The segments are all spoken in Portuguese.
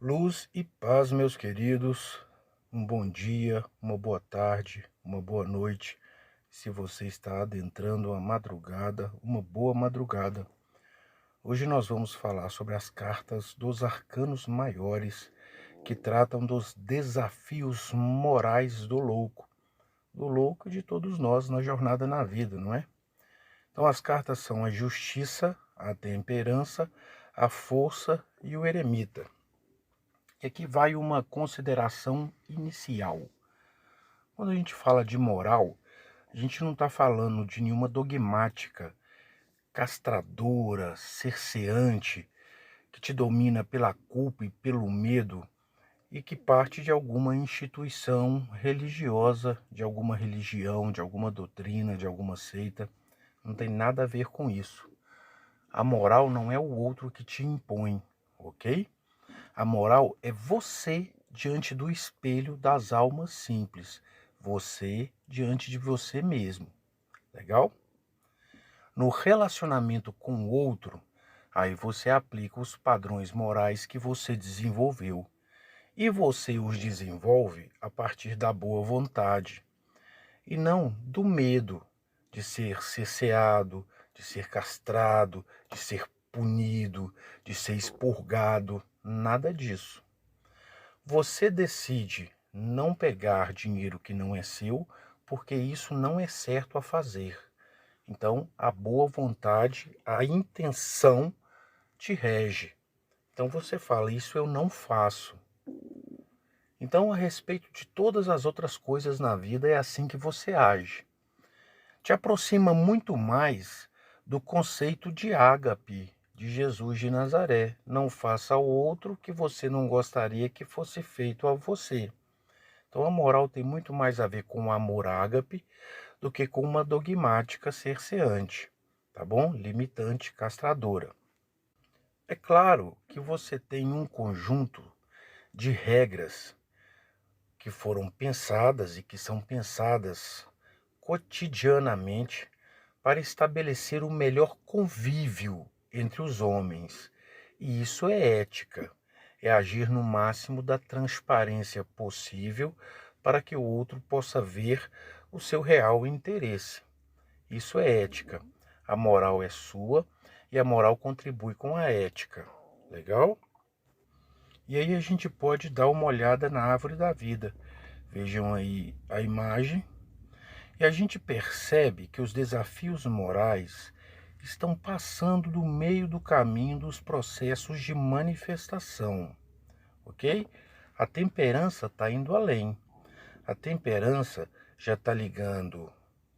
Luz e paz, meus queridos. Um bom dia, uma boa tarde, uma boa noite. Se você está adentrando a madrugada, uma boa madrugada. Hoje nós vamos falar sobre as cartas dos arcanos maiores que tratam dos desafios morais do louco de todos nós na jornada na vida, não é? Então as cartas são a justiça, a temperança, a força e o eremita. E aqui vai uma consideração inicial. Quando a gente fala de moral, a gente não está falando de nenhuma dogmática castradora, cerceante, que te domina pela culpa e pelo medo e que parte de alguma instituição religiosa, de alguma religião, de alguma doutrina, de alguma seita. Não tem nada a ver com isso. A moral não é o outro que te impõe, ok? A moral é você diante do espelho das almas simples. Você diante de você mesmo. Legal? No relacionamento com o outro, aí você aplica os padrões morais que você desenvolveu. E você os desenvolve a partir da boa vontade. E não do medo de ser cerceado, de ser castrado, de ser punido, de ser expurgado. Nada disso. Você decide não pegar dinheiro que não é seu, porque isso não é certo a fazer. Então, a boa vontade, a intenção te rege. Então você fala, isso eu não faço. Então, a respeito de todas as outras coisas na vida, é assim que você age. Te aproxima muito mais do conceito de ágape, de Jesus de Nazaré. Não faça ao outro o que você não gostaria que fosse feito a você. Então a moral tem muito mais a ver com o amor ágape do que com uma dogmática cerceante, tá bom? Limitante, castradora. É claro que você tem um conjunto de regras que foram pensadas e que são pensadas cotidianamente para estabelecer o melhor convívio entre os homens. E isso é ética, é agir no máximo da transparência possível para que o outro possa ver o seu real interesse. Isso é ética. A moral é sua e a moral contribui com a ética. Legal? E aí a gente pode dar uma olhada na árvore da vida. Vejam aí a imagem. E a gente percebe que os desafios morais estão passando do meio do caminho dos processos de manifestação, ok? A temperança está indo além. A temperança já está ligando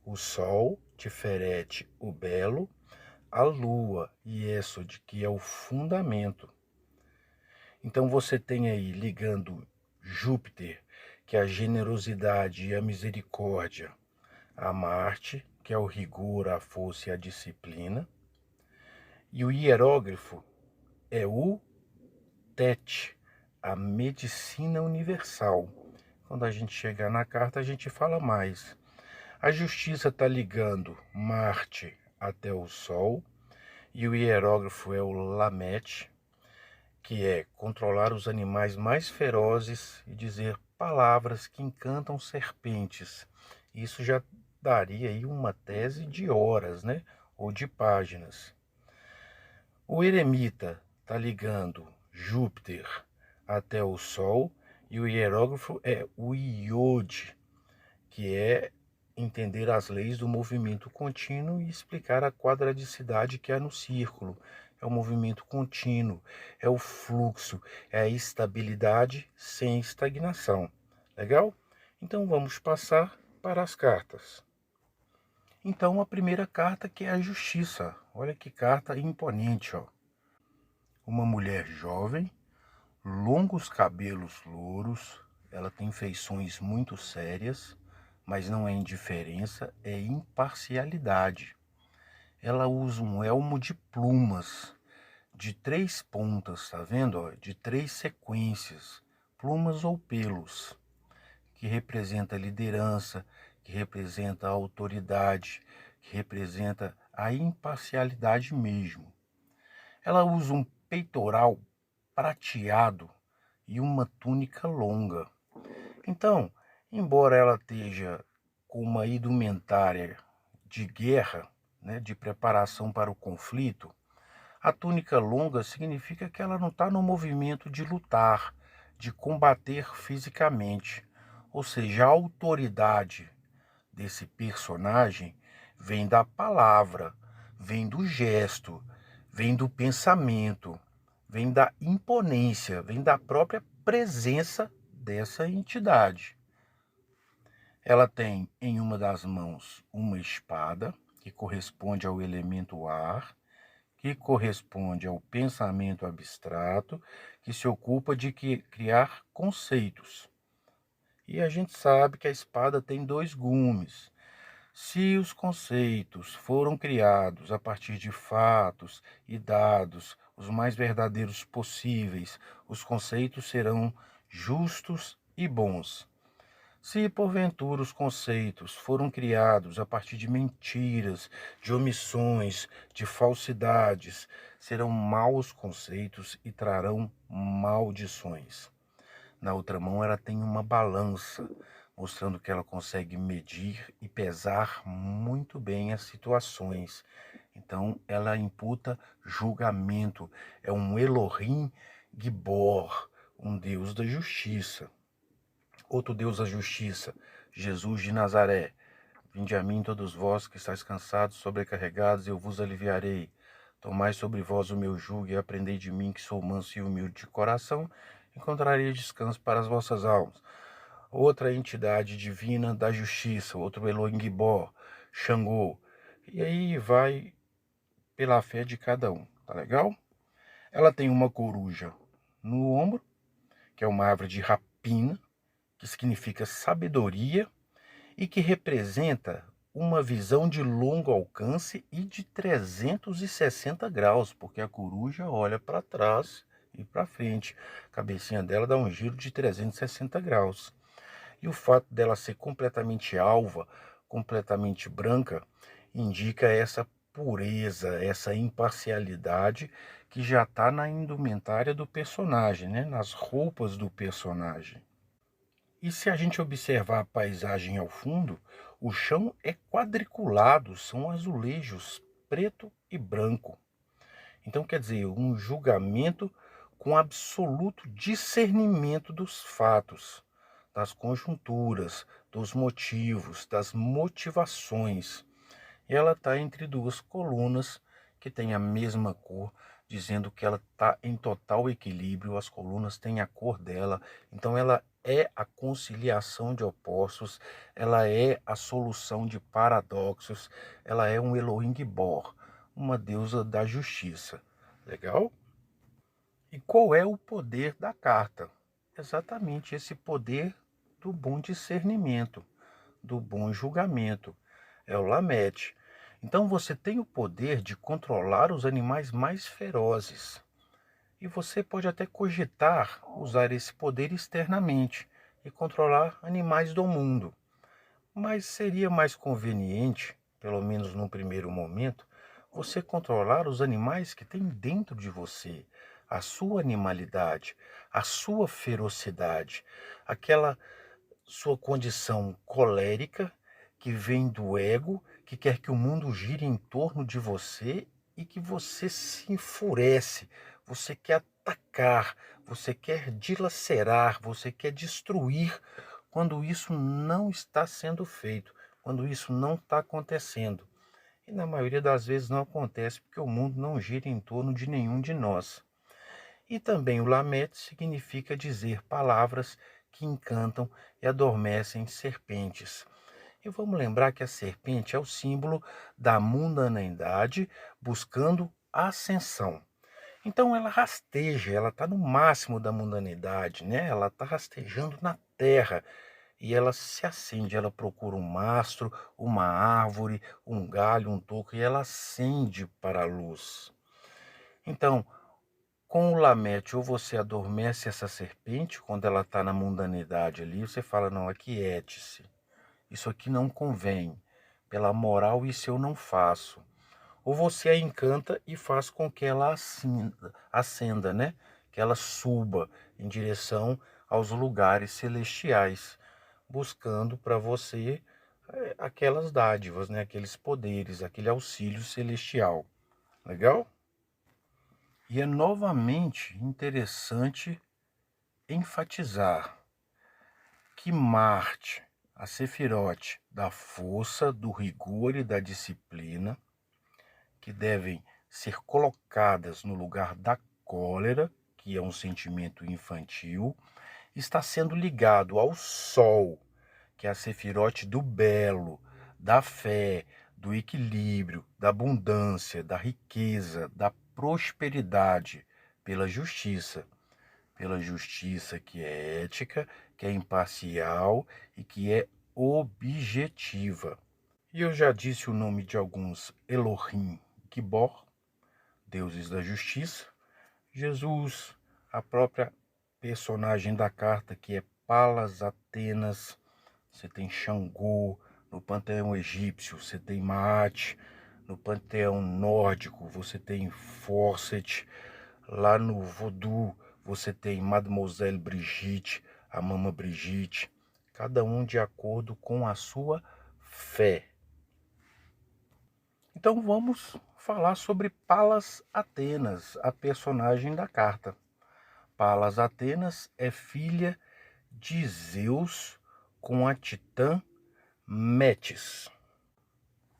o Sol, Tiferete, o Belo, a Lua, Iesod, que é o fundamento. Então você tem aí ligando Júpiter, que é a generosidade e a misericórdia, a Marte, que é o rigor, a força e a disciplina, e o hierógrafo é o TET, a medicina universal. Quando a gente chegar na carta, a gente fala mais. A justiça está ligando Marte até o Sol, e o hierógrafo é o Lamete, que é controlar os animais mais ferozes e dizer palavras que encantam serpentes. Isso já daria aí uma tese de horas, né? Ou de páginas. O eremita está ligando Júpiter até o Sol e o hierógrafo é o Iode, que é entender as leis do movimento contínuo e explicar a quadraticidade que há no círculo. É o movimento contínuo, é o fluxo, é a estabilidade sem estagnação. Legal? Então vamos passar para as cartas. Então a primeira carta que é a justiça. Olha que carta imponente, ó. Uma mulher jovem, longos cabelos louros, ela tem feições muito sérias, mas não é indiferença, é imparcialidade. Ela usa um elmo de plumas, de 3 pontas, tá vendo? Ó? De 3 sequências, plumas ou pelos, que representa a liderança, que representa a autoridade, que representa a imparcialidade mesmo. Ela usa um peitoral prateado e uma túnica longa. Então, embora ela esteja com uma indumentária de guerra, né, de preparação para o conflito, a túnica longa significa que ela não está no movimento de lutar, de combater fisicamente. Ou seja, a autoridade desse personagem vem da palavra, vem do gesto, vem do pensamento, vem da imponência, vem da própria presença dessa entidade. Ela tem em uma das mãos uma espada, que corresponde ao elemento ar, que corresponde ao pensamento abstrato, que se ocupa de criar conceitos. E a gente sabe que a espada tem dois gumes. Se os conceitos foram criados a partir de fatos e dados os mais verdadeiros possíveis, os conceitos serão justos e bons. Se porventura os conceitos foram criados a partir de mentiras, de omissões, de falsidades, serão maus conceitos e trarão maldições. Na outra mão ela tem uma balança, mostrando que ela consegue medir e pesar muito bem as situações. Então ela imputa julgamento, é um Elohim Gibor, um Deus da justiça. Outro Deus da justiça, Jesus de Nazaré. Vinde a mim todos vós que estáis cansados, sobrecarregados, eu vos aliviarei. Tomai sobre vós o meu jugo e aprendei de mim, que sou manso e humilde de coração, encontrarei descanso para as vossas almas. Outra entidade divina da justiça, outro Elohim Gibor, Xangô. E aí vai pela fé de cada um, tá legal? Ela tem uma coruja no ombro, que é uma árvore de rapina, que significa sabedoria e que representa uma visão de longo alcance e de 360 graus, porque a coruja olha para trás e para frente. A cabecinha dela dá um giro de 360 graus. E o fato dela ser completamente alva, completamente branca, indica essa pureza, essa imparcialidade que já está na indumentária do personagem, né? Nas roupas do personagem. E se a gente observar a paisagem ao fundo, o chão é quadriculado, são azulejos preto e branco. Então, quer dizer, um julgamento com absoluto discernimento dos fatos, das conjunturas, dos motivos, das motivações. E ela está entre duas colunas que têm a mesma cor, dizendo que ela está em total equilíbrio, as colunas têm a cor dela, então ela é a conciliação de opostos, ela é a solução de paradoxos, ela é um Elohim Gibor, uma deusa da justiça. Legal? E qual é o poder da carta? Exatamente esse poder do bom discernimento, do bom julgamento. É o Lamet. Então você tem o poder de controlar os animais mais ferozes. E você pode até cogitar usar esse poder externamente e controlar animais do mundo. Mas seria mais conveniente, pelo menos no primeiro momento, você controlar os animais que tem dentro de você, a sua animalidade, a sua ferocidade, aquela sua condição colérica que vem do ego, que quer que o mundo gire em torno de você e que você se enfurece, você quer atacar, você quer dilacerar, você quer destruir quando isso não está sendo feito, quando isso não está acontecendo. E na maioria das vezes não acontece porque o mundo não gira em torno de nenhum de nós. E também o lamete significa dizer palavras que encantam e adormecem serpentes. E vamos lembrar que a serpente é o símbolo da mundanidade buscando a ascensão. Então ela rasteja, ela está no máximo da mundanidade, né? Ela está rastejando na terra e ela se acende, ela procura um mastro, uma árvore, um galho, um toco e ela acende para a luz. Então, com o lamete, ou você adormece essa serpente quando ela está na mundanidade ali, você fala, não, aquiete-se, isso aqui não convém, pela moral isso eu não faço. Ou você a encanta e faz com que ela acenda, né? que ela suba em direção aos lugares celestiais, buscando para você aquelas dádivas, né? Aqueles poderes, aquele auxílio celestial. Legal? E é novamente interessante enfatizar que Marte, a Sefirote da força, do rigor e da disciplina, que devem ser colocadas no lugar da cólera, que é um sentimento infantil, está sendo ligado ao Sol, que é a Sefirote do belo, da fé, do equilíbrio, da abundância, da riqueza, da prosperidade, pela justiça. Pela justiça que é ética, que é imparcial e que é objetiva. E eu já disse o nome de alguns: Elohim, Gibor, deuses da justiça, Jesus, a própria personagem da carta que é Palas Atenas, você tem Xangô, no panteão egípcio você tem Maat, no panteão nórdico você tem Fawcett, lá no Voodoo você tem Mademoiselle Brigitte, a Mama Brigitte, cada um de acordo com a sua fé. Então vamos falar sobre Palas Atenas, a personagem da carta. Palas Atenas é filha de Zeus com a titã Metis.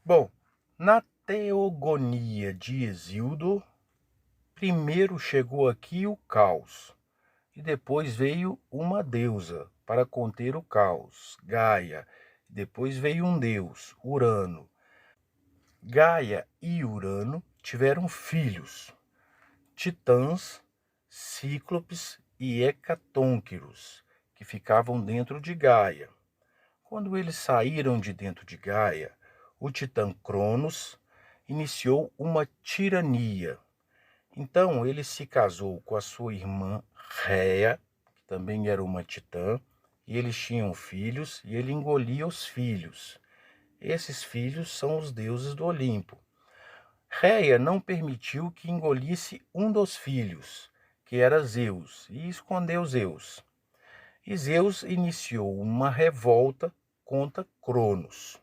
Bom, na teogonia de Hesíodo, primeiro chegou aqui o caos, e depois veio uma deusa para conter o caos, Gaia. Depois veio um deus, Urano. Gaia e Urano tiveram filhos, titãs, cíclopes e hecatônquiros, que ficavam dentro de Gaia. Quando eles saíram de dentro de Gaia, o titã Cronos iniciou uma tirania. Então ele se casou com a sua irmã Réia, que também era uma titã, e eles tinham filhos, e ele engolia os filhos. Esses filhos são os deuses do Olimpo. Réia não permitiu que engolisse um dos filhos, que era Zeus, e escondeu Zeus. E Zeus iniciou uma revolta contra Cronos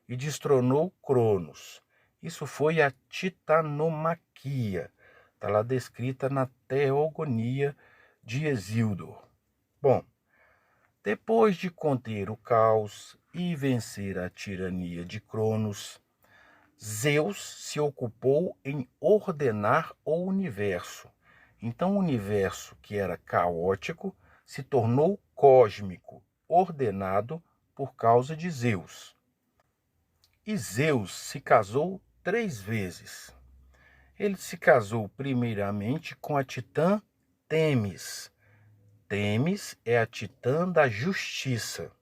e destronou Cronos. Isso foi a titanomaquia, está lá descrita na Teogonia de Hesíodo. Bom, depois de conter o caos e vencer a tirania de Cronos, Zeus se ocupou em ordenar o universo. Então o universo, que era caótico, se tornou cósmico, ordenado por causa de Zeus. E Zeus se casou 3 vezes. Ele se casou primeiramente com a titã Temis. Temis é a titã da justiça.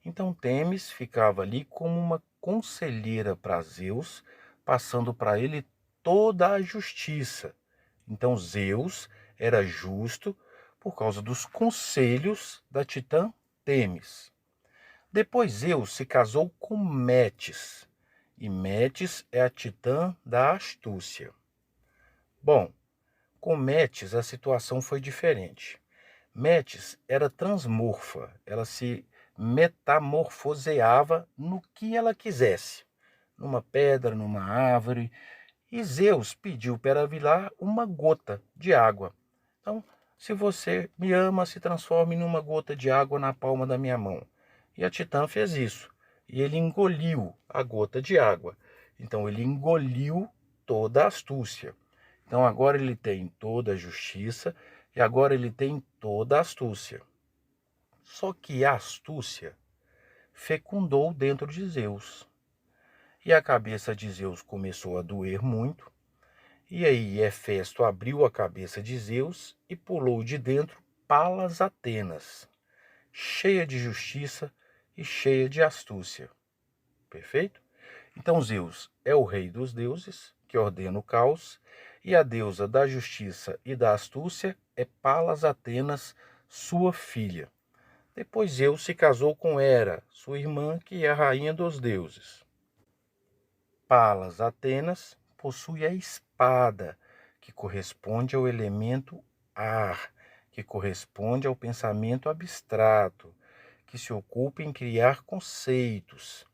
Então Temis ficava ali como uma conselheira para Zeus, passando para ele toda a justiça. Então Zeus era justo por causa dos conselhos da titã Temis. Depois Zeus se casou com Metis, e Metis é a titã da astúcia. Bom, com Metis a situação foi diferente. Metis era transmorfa, ela se metamorfoseava no que ela quisesse, numa pedra, numa árvore, e Zeus pediu para virar uma gota de água. Então, se você me ama, se transforme numa gota de água na palma da minha mão. E a titã fez isso, e ele engoliu a gota de água. Então ele engoliu toda a astúcia. Então agora ele tem toda a justiça e agora ele tem toda a astúcia. Só que a astúcia fecundou dentro de Zeus. E a cabeça de Zeus começou a doer muito. E aí Hefesto abriu a cabeça de Zeus e pulou de dentro Palas Atenas, cheia de justiça e cheia de astúcia. Perfeito? Então Zeus é o rei dos deuses, que ordena o caos, e a deusa da justiça e da astúcia é Palas Atenas, sua filha. Depois Zeus se casou com Hera, sua irmã, que é a rainha dos deuses. Palas Atenas possui a espada, que corresponde ao elemento ar, que corresponde ao pensamento abstrato, que se ocupa em criar conceitos.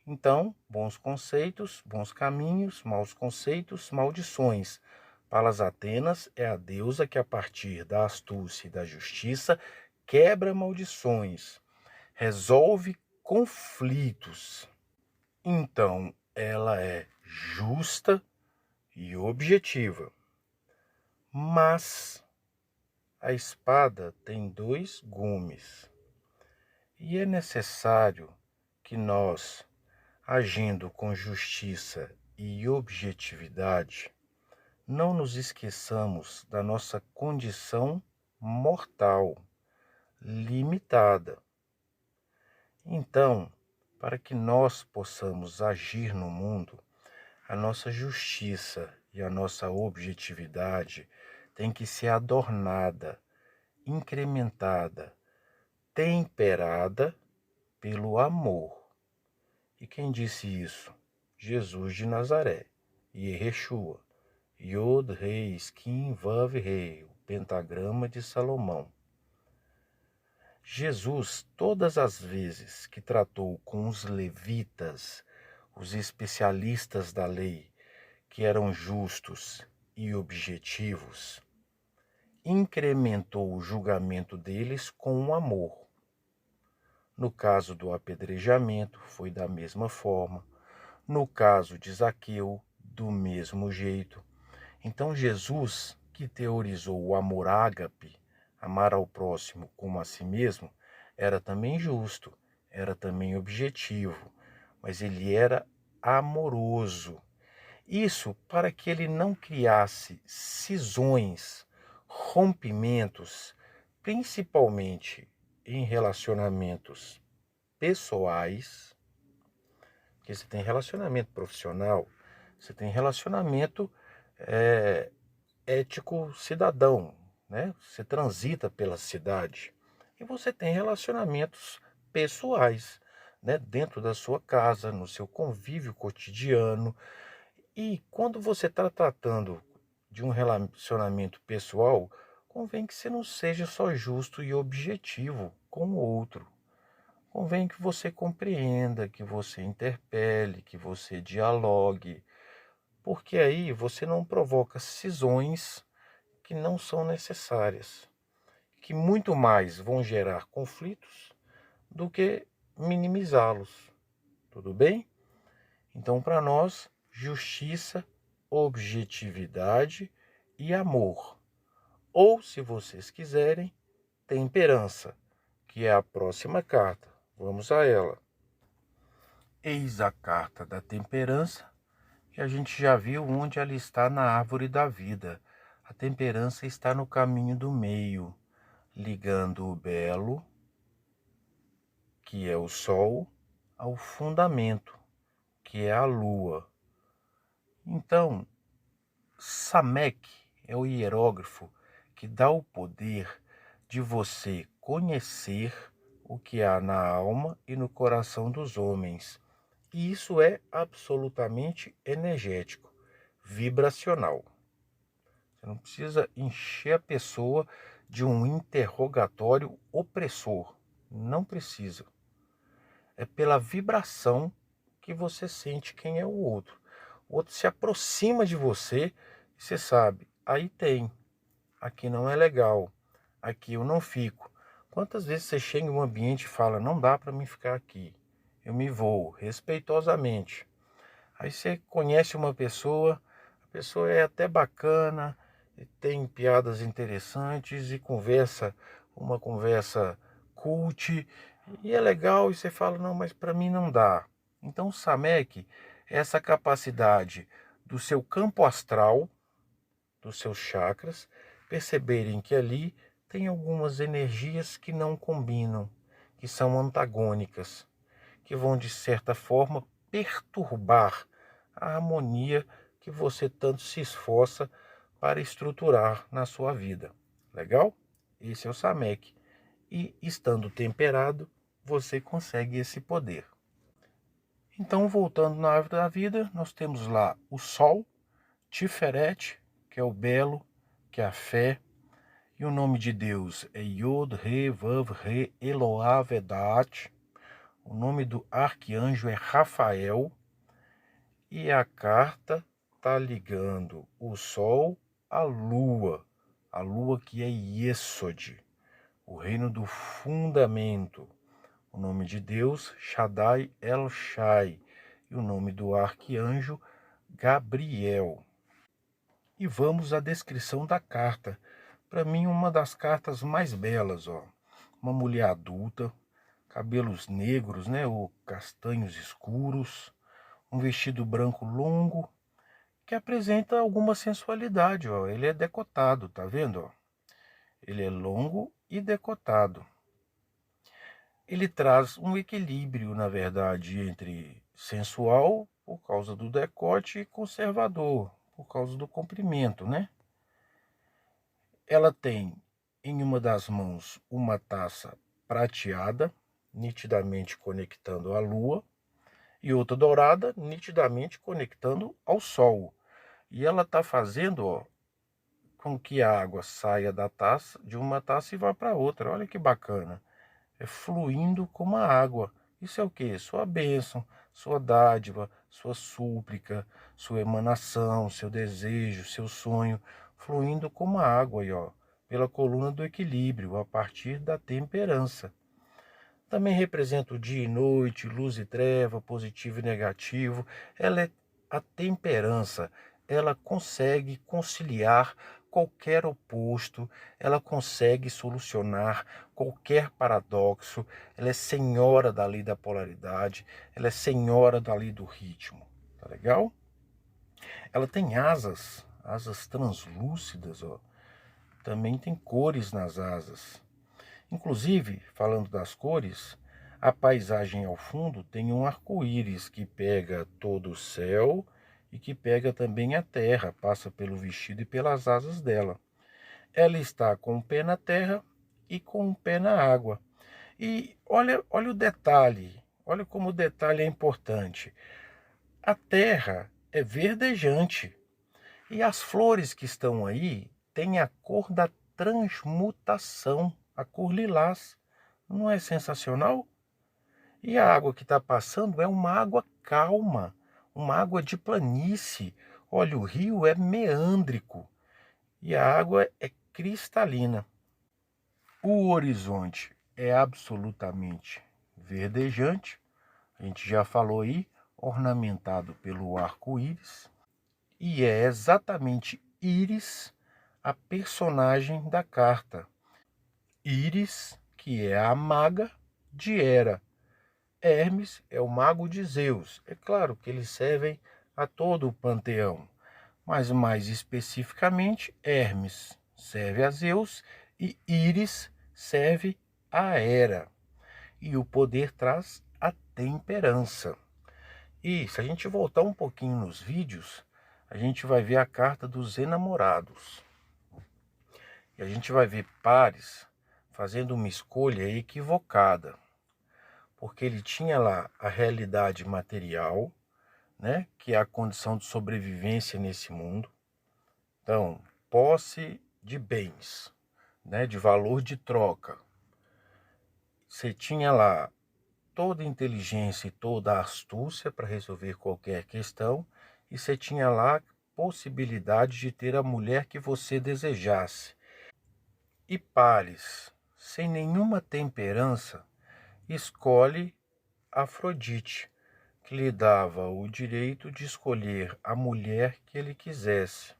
Então, bons conceitos, bons caminhos, maus conceitos, maldições. Palas Atenas é a deusa que, a partir da astúcia e da justiça, quebra maldições, resolve conflitos. Então, ela é justa e objetiva. Mas a espada tem 2 gumes. E é necessário que nós, agindo com justiça e objetividade, não nos esqueçamos da nossa condição mortal, limitada. Então, para que nós possamos agir no mundo, a nossa justiça e a nossa objetividade tem que ser adornada, incrementada, temperada pelo amor. E quem disse isso? Jesus de Nazaré, Yeshua, Yod Rei Skin Vav Rei, o pentagrama de Salomão. Jesus, todas as vezes que tratou com os levitas, os especialistas da lei, que eram justos e objetivos, incrementou o julgamento deles com o amor. No caso do apedrejamento, foi da mesma forma. No caso de Zaqueu, do mesmo jeito. Então Jesus, que teorizou o amor ágape, amar ao próximo como a si mesmo, era também justo, era também objetivo, mas ele era amoroso. Isso para que ele não criasse cisões, rompimentos, principalmente em relacionamentos pessoais, porque você tem relacionamento profissional, você tem relacionamento ético cidadão, né? Você transita pela cidade e você tem relacionamentos pessoais, né? Dentro da sua casa, no seu convívio cotidiano. E quando você está tratando de um relacionamento pessoal, convém que você não seja só justo e objetivo com o outro. Convém que você compreenda, que você interpele, que você dialogue, porque aí você não provoca cisões que não são necessárias, que muito mais vão gerar conflitos do que minimizá-los. Tudo bem? Então, para nós, justiça, objetividade e amor. Ou, se vocês quiserem, temperança, que é a próxima carta. Vamos a ela. Eis a carta da temperança, que a gente já viu onde ela está na árvore da vida. A temperança está no caminho do meio, ligando o belo, que é o sol, ao fundamento, que é a lua. Então, Samek é o hierógrafo que dá o poder de você conhecer o que há na alma e no coração dos homens. E isso é absolutamente energético, vibracional. Você não precisa encher a pessoa de um interrogatório opressor. Não precisa. É pela vibração que você sente quem é o outro. O outro se aproxima de você e você sabe, aí tem. Aqui não é legal. Aqui eu não fico. Quantas vezes você chega em um ambiente e fala, não dá para mim ficar aqui. Eu me vou, respeitosamente. Aí você conhece uma pessoa, a pessoa é até bacana, e tem piadas interessantes e conversa, uma conversa cult, e é legal, e você fala, não, mas para mim não dá. Então o Samek é essa capacidade do seu campo astral, dos seus chakras, perceberem que ali tem algumas energias que não combinam, que são antagônicas, que vão de certa forma perturbar a harmonia que você tanto se esforça para estruturar na sua vida. Legal? Esse é o Samek. E estando temperado, você consegue esse poder. Então, voltando na árvore da vida, nós temos lá o Sol, Tiferet, que é o belo, que é a fé, E o nome de Deus é Yod, Re, Vav, Re, Eloá, Vedat. O nome do arcanjo é Rafael. E a carta está ligando o Sol à Lua que é Yesod, o reino do fundamento. O nome de Deus, Shaddai El Shai, e o nome do arcanjo, Gabriel. E vamos à descrição da carta. Para mim, uma das cartas mais belas, ó. Uma mulher adulta, cabelos negros, né, ou castanhos escuros, um vestido branco longo, que apresenta alguma sensualidade, ó. Ele é decotado, tá vendo, ó? Ele é longo e decotado. Ele traz um equilíbrio, na verdade, entre sensual, por causa do decote, e conservador, por causa do comprimento, né? Ela tem em uma das mãos uma taça prateada, nitidamente conectando à lua, e outra dourada, nitidamente conectando ao sol. E ela está fazendo, ó, com que a água saia da taça, de uma taça e vá para outra. Olha que bacana. É fluindo como a água. Isso é o que? Sua bênção, sua dádiva, sua súplica, sua emanação, seu desejo, seu sonho, fluindo como a água aí, ó, pela coluna do equilíbrio, a partir da temperança. Também representa o dia e noite, luz e treva, positivo e negativo. Ela é a temperança. Ela consegue conciliar qualquer oposto, ela consegue solucionar qualquer paradoxo. Ela é senhora da lei da polaridade, ela é senhora da lei do ritmo. Tá legal? Ela tem asas, asas translúcidas, ó. Também tem cores nas asas. Inclusive, falando das cores, a paisagem ao fundo tem um arco-íris que pega todo o céu e que pega também a terra, passa pelo vestido e pelas asas dela. Ela está com o pé na terra e com o pé na água. E olha o detalhe, olha como o detalhe é importante. A terra é verdejante e as flores que estão aí têm a cor da transmutação, a cor lilás. Não é sensacional? E a água que está passando é uma água calma, uma água de planície. Olha, o rio é meândrico e a água é cristalina. O horizonte é absolutamente verdejante, a gente já falou aí, ornamentado pelo arco-íris, e é exatamente Íris a personagem da carta. Íris, que é a maga de Hera. Hermes é o mago de Zeus. É claro que eles servem a todo o panteão, mas mais especificamente, Hermes serve a Zeus e Íris serve a Hera. E o poder traz a temperança. E se a gente voltar um pouquinho nos vídeos, a gente vai ver a carta dos enamorados. E a gente vai ver Paris fazendo uma escolha equivocada. Porque ele tinha lá a realidade material, né, que é a condição de sobrevivência nesse mundo. Então, posse de bens, né, de valor de troca. Você tinha lá toda a inteligência e toda a astúcia para resolver qualquer questão, e você tinha lá possibilidade de ter a mulher que você desejasse. E Paris, sem nenhuma temperança, escolhe Afrodite, que lhe dava o direito de escolher a mulher que ele quisesse.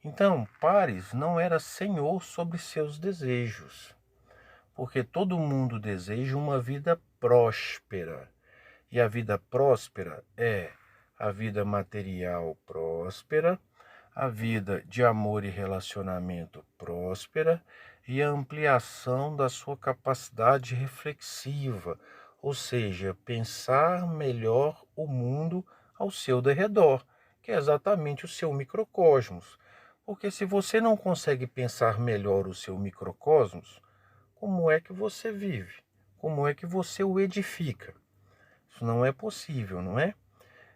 Então, Paris não era senhor sobre seus desejos, porque todo mundo deseja uma vida próspera. E a vida próspera é a vida material próspera, a vida de amor e relacionamento próspera e a ampliação da sua capacidade reflexiva, ou seja, pensar melhor o mundo ao seu derredor, que é exatamente o seu microcosmos. Porque se você não consegue pensar melhor o seu microcosmos, como é que você vive? Como é que você o edifica? Isso não é possível, não é?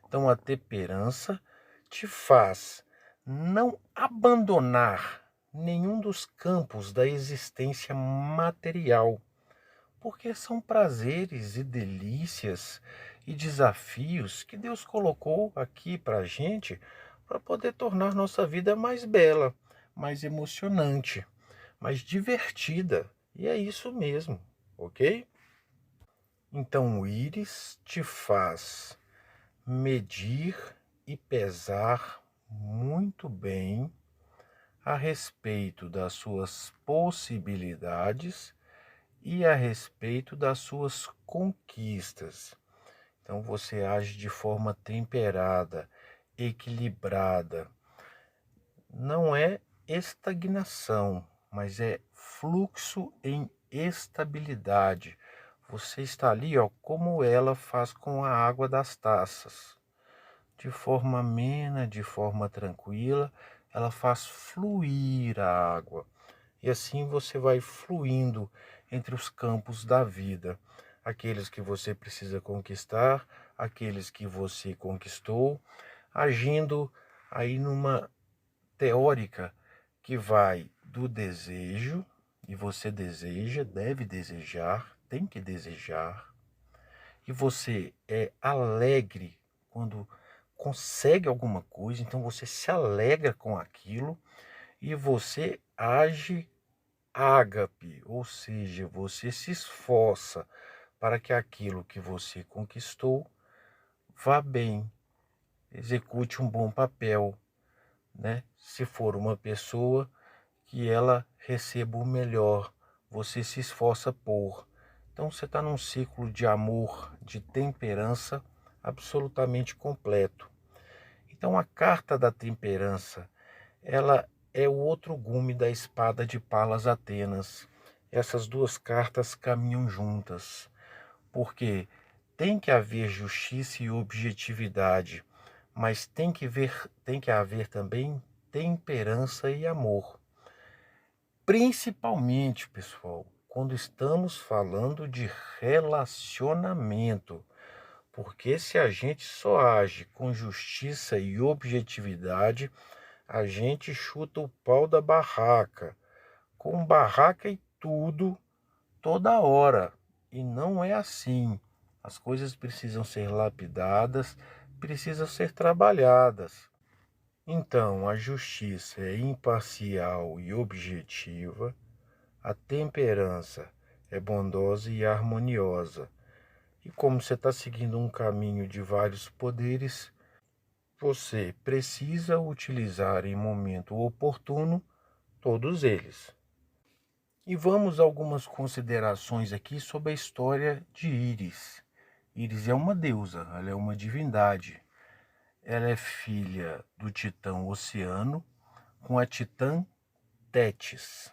Então a temperança te faz não abandonar nenhum dos campos da existência material, porque são prazeres e delícias e desafios que Deus colocou aqui para a gente para poder tornar nossa vida mais bela, mais emocionante, mais divertida. E é isso mesmo, ok? Então o íris te faz medir e pesar muito bem a respeito das suas possibilidades e a respeito das suas conquistas. Então você age de forma temperada, equilibrada. Não é estagnação, mas é fluxo em estabilidade. Você está ali, ó, como ela faz com a água das taças. De forma amena, de forma tranquila, ela faz fluir a água. E assim você vai fluindo entre os campos da vida. Aqueles que você precisa conquistar, aqueles que você conquistou, agindo aí numa teórica que vai do desejo, e você deseja, deve desejar, tem que desejar, e você é alegre quando consegue alguma coisa, então você se alegra com aquilo e você age ágape, ou seja, você se esforça para que aquilo que você conquistou vá bem, execute um bom papel, né? Se for uma pessoa, que ela receba o melhor, você se esforça por. Então você está num ciclo de amor, de temperança absolutamente completo. Então a carta da temperança, ela é o outro gume da espada de Palas Atenas. Essas duas cartas caminham juntas, porque tem que haver justiça e objetividade, mas tem que haver também temperança e amor. Principalmente, pessoal, quando estamos falando de relacionamento, porque se a gente só age com justiça e objetividade, a gente chuta o pau da barraca, com barraca e tudo, toda hora. E não é assim. As coisas precisam ser lapidadas, precisam ser trabalhadas. Então, a justiça é imparcial e objetiva, a temperança é bondosa e harmoniosa. E como você está seguindo um caminho de vários poderes, você precisa utilizar em momento oportuno todos eles. E vamos a algumas considerações aqui sobre a história de Íris. Íris é uma deusa, ela é uma divindade. Ela é filha do titã Oceano com a titã Tétis.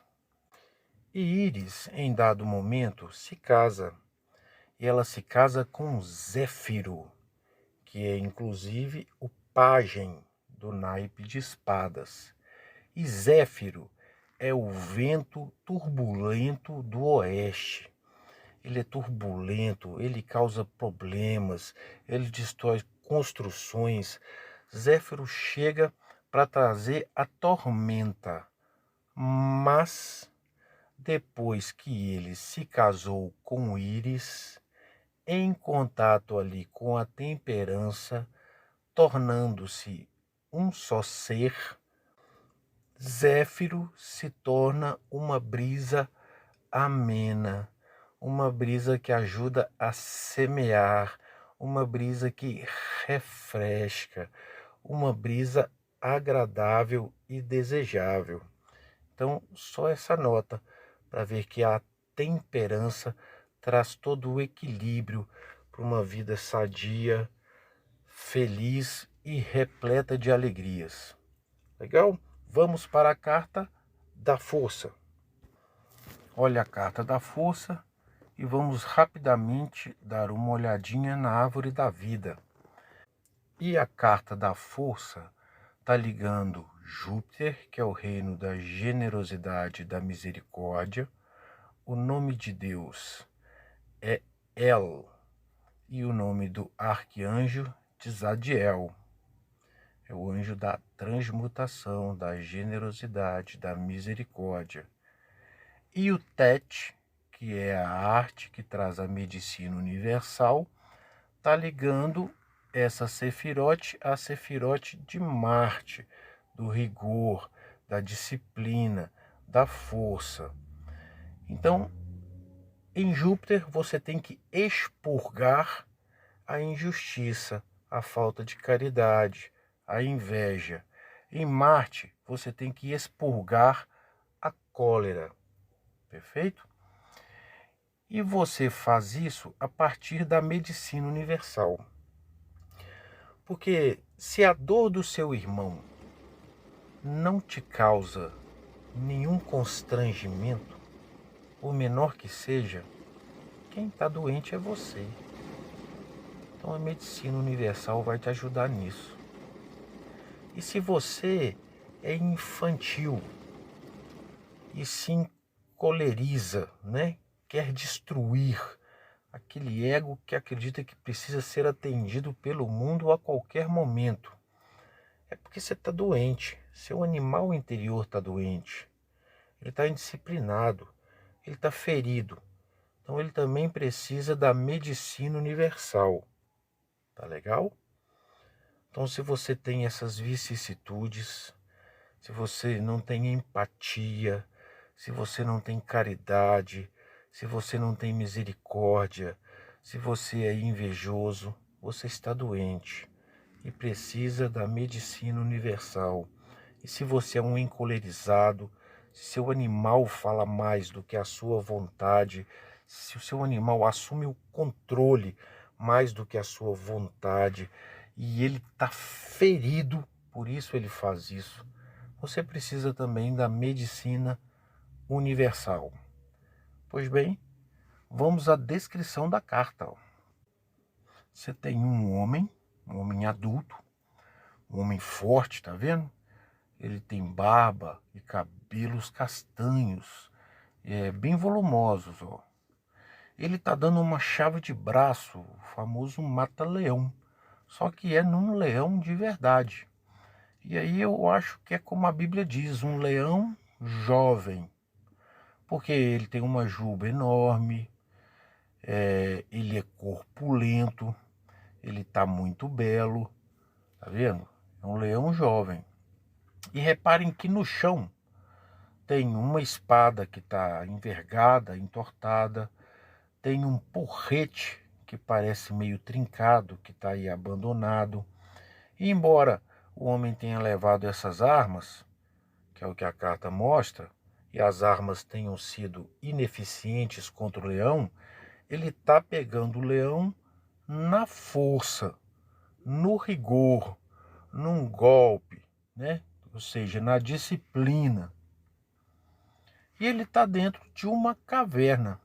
E Íris, em dado momento, se casa. E ela se casa com Zéfiro, que é inclusive o pajem do naipe de espadas. E Zéfiro é o vento turbulento do oeste. Ele é turbulento, ele causa problemas, ele destrói construções. Zéfiro chega para trazer a tormenta, mas depois que ele se casou com Íris, em contato ali com a temperança, tornando-se um só ser, Zéfiro se torna uma brisa amena, uma brisa que ajuda a semear, uma brisa que refresca, uma brisa agradável e desejável. Então, só essa nota para ver que a temperança traz todo o equilíbrio para uma vida sadia, feliz e repleta de alegrias. Legal? Vamos para a carta da força. Olha a carta da força e vamos rapidamente dar uma olhadinha na árvore da vida. E a carta da força está ligando Júpiter, que é o reino da generosidade e da misericórdia. O nome de Deus é El e o nome do arcanjo de Zadiel. é o anjo da transmutação, da generosidade, da misericórdia. E o Tet, que é a arte que traz a medicina universal, está ligando essa Sefirote a Sefirote de Marte, do rigor, da disciplina, da força. Então, em Júpiter, você tem que expurgar a injustiça, a falta de caridade, a inveja. Em Marte, você tem que expurgar a cólera. Perfeito? E você faz isso a partir da medicina universal. Porque se a dor do seu irmão não te causa nenhum constrangimento, por menor que seja, quem está doente é você. Então a medicina universal vai te ajudar nisso. E se você é infantil e se encoleriza, né? Quer destruir aquele ego que acredita que precisa ser atendido pelo mundo a qualquer momento, é porque você está doente. Seu animal interior está doente. Ele está indisciplinado. Ele está ferido. Então ele também precisa da medicina universal. Tá legal? Então se você tem essas vicissitudes, se você não tem empatia, se você não tem caridade, se você não tem misericórdia, se você é invejoso, você está doente e precisa da medicina universal. E se você é um encolerizado, se seu animal fala mais do que a sua vontade, se o seu animal assume o controle mais do que a sua vontade, e ele está ferido, por isso ele faz isso, você precisa também da medicina universal. Pois bem, vamos à descrição da carta. Você tem um homem adulto, um homem forte, tá vendo? Ele tem barba e cabelos castanhos, bem volumosos, ó. Ele tá dando uma chave de braço, o famoso mata-leão, só que é num leão de verdade. E aí eu acho que é como a Bíblia diz, um leão jovem, porque ele tem uma juba enorme, ele é corpulento, ele tá muito belo, tá vendo? É um leão jovem. E reparem que no chão tem uma espada que está envergada, entortada, tem um porrete que parece meio trincado, que está aí abandonado. E embora o homem tenha levado essas armas, que é o que a carta mostra, e as armas tenham sido ineficientes contra o leão, ele está pegando o leão na força, no rigor, num golpe, né? Ou seja, na disciplina. E ele está dentro de uma caverna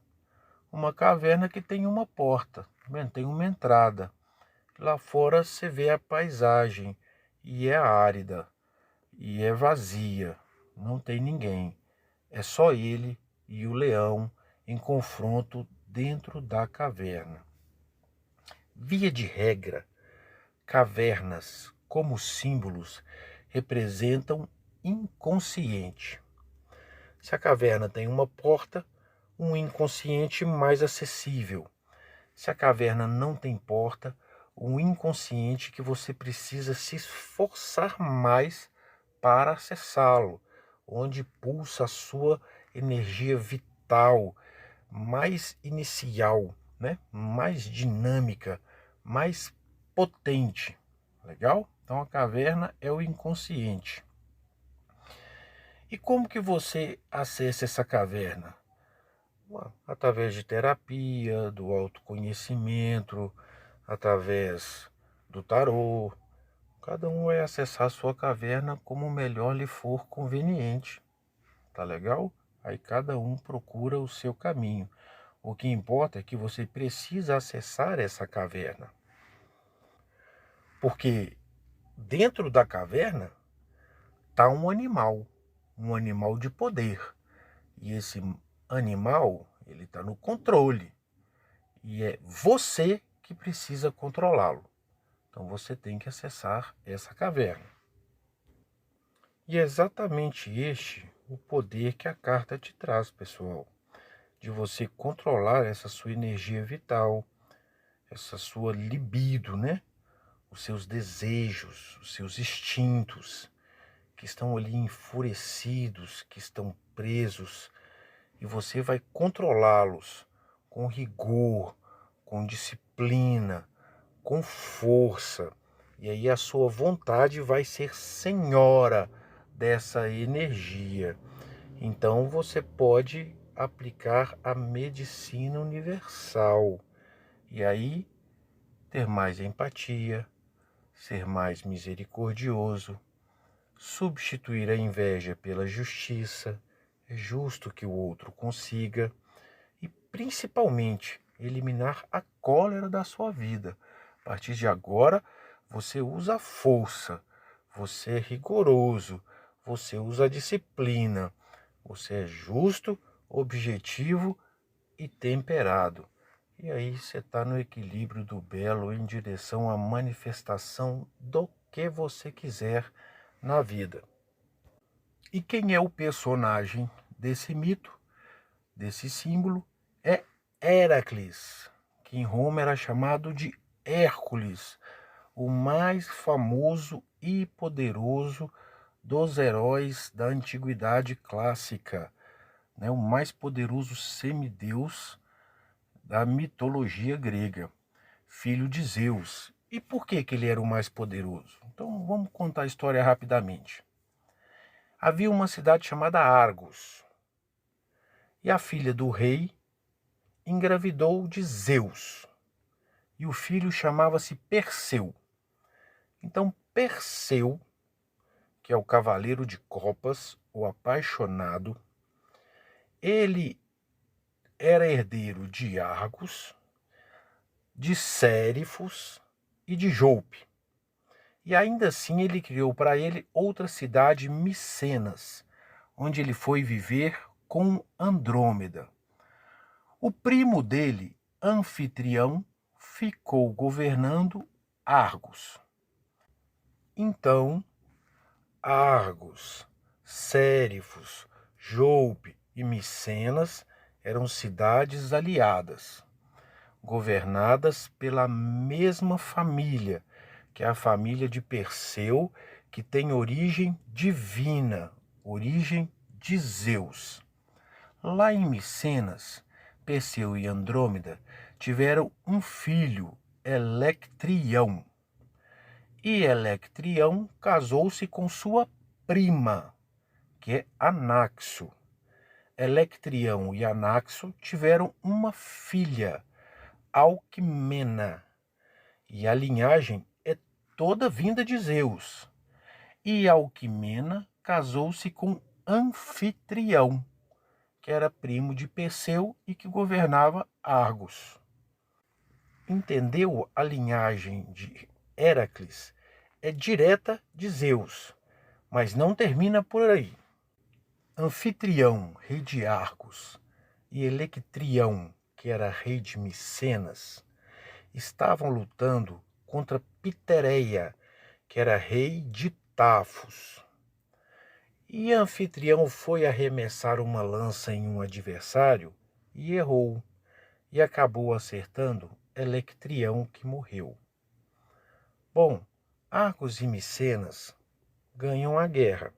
que tem uma porta, tá vendo? Tem uma entrada. Lá fora você vê a paisagem e é árida e é vazia, não tem ninguém. É só ele e o leão em confronto dentro da caverna. Via de regra, cavernas como símbolos representam inconsciente. Se a caverna tem uma porta, um inconsciente mais acessível. Se a caverna não tem porta, um inconsciente que você precisa se esforçar mais para acessá-lo, onde pulsa a sua energia vital, mais inicial, né? Mais dinâmica, mais potente. Legal? Então a caverna é o inconsciente. E como que você acessa essa caverna? Através de terapia, do autoconhecimento, através do tarô. Cada um vai acessar a sua caverna como melhor lhe for conveniente. Tá legal? Aí cada um procura o seu caminho. O que importa é que você precisa acessar essa caverna. Porque dentro da caverna está um animal de poder. E esse animal, ele está no controle. E é você que precisa controlá-lo. Então você tem que acessar essa caverna. E é exatamente este o poder que a carta te traz, pessoal, de você controlar essa sua energia vital, essa sua libido, né? Os seus desejos, os seus instintos, que estão ali enfurecidos, que estão presos, e você vai controlá-los com rigor, com disciplina, com força. E aí a sua vontade vai ser senhora dessa energia. Então você pode aplicar a medicina universal. E aí ter mais empatia, ser mais misericordioso, substituir a inveja pela justiça, é justo que o outro consiga, e principalmente eliminar a cólera da sua vida. A partir de agora, você usa a força, você é rigoroso, você usa a disciplina, você é justo, objetivo e temperado. E aí você está no equilíbrio do belo em direção à manifestação do que você quiser na vida. E quem é o personagem desse mito, desse símbolo? É Heracles, que em Roma era chamado de Hércules, o mais famoso e poderoso dos heróis da antiguidade clássica, né? O mais poderoso semideus da mitologia grega, filho de Zeus. E por que ele era o mais poderoso? Então vamos contar a história rapidamente. Havia uma cidade chamada Argos, e a filha do rei engravidou de Zeus, e o filho chamava-se Perseu. Então Perseu, que é o cavaleiro de copas, o apaixonado, ele era herdeiro de Argos, de Sérifos e de Joupe. E ainda assim ele criou para ele outra cidade, Micenas, onde ele foi viver com Andrômeda. O primo dele, Anfitrião, ficou governando Argos. Então, Argos, Sérifos, Joupe e Micenas eram cidades aliadas, governadas pela mesma família, que é a família de Perseu, que tem origem divina, origem de Zeus. Lá em Micenas, Perseu e Andrômeda tiveram um filho, Electrião. E Electrião casou-se com sua prima, que é Anaxo. Electrião e Anaxo tiveram uma filha, Alquimena. E a linhagem é toda vinda de Zeus. E Alquimena casou-se com Anfitrião, que era primo de Perseu e que governava Argos. Entendeu? A linhagem de Heracles é direta de Zeus, mas não termina por aí. Anfitrião, rei de Argos, e Electrião, que era rei de Micenas, estavam lutando contra Pitereia, que era rei de Tafos. E Anfitrião foi arremessar uma lança em um adversário e errou, e acabou acertando Electrião, que morreu. Bom, Argos e Micenas ganham a guerra.